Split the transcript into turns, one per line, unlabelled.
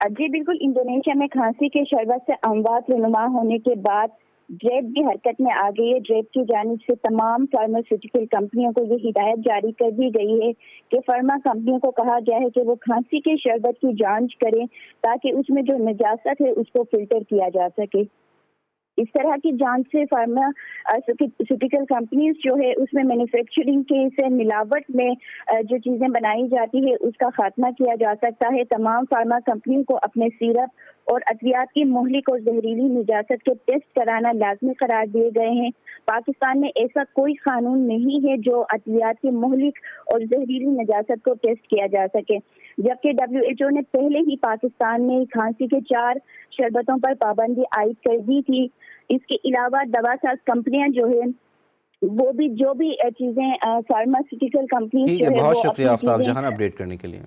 जी बिल्कुल, इंडोनेशिया में खांसी के शरबत से अमवात रुनुमा होने के बाद ड्रेप भी हरकत में आ गई है। ड्रेप की जानिब से तमाम फार्मास्यूटिकल कंपनियों को ये हिदायत जारी कर दी गई है कि फार्मा कंपनियों को कहा गया है कि वो खांसी के शरबत की जांच करें ताकि उसमें जो नजासत है उसको फिल्टर किया जा सके। इस तरह की जांच से फार्मास्यूटिकल कंपनीज जो है उसमें मैन्युफैक्चरिंग के से मिलावट में जो चीज़ें बनाई जाती है उसका खात्मा किया जा सकता है। तमाम फार्मा कंपनियों को अपने सिरप और अद्वियात की मुहलिक और जहरीली निजात के टेस्ट कराना लाजमी करार दिए गए हैं। पाकिस्तान में ऐसा कोई कानून नहीं है जो अद्वियात की मुहलिक और जहरीली नजात को टेस्ट किया जा सके, जबकि WHO ने पहले ही पाकिस्तान में खांसी के 4 शरबतों पर पाबंदी आयद कर दी थी। इसके अलावा दवासाज कंपनियां जो है वो भी जो भी चीज़ें फार्मास्यूटिकल कंपनीज
ठीक
जो
है,
है
बहुत
वो
शुक्रिया
अपनी
आफ्ताब
चीज़ें
जहान अपडेट करने के लिए।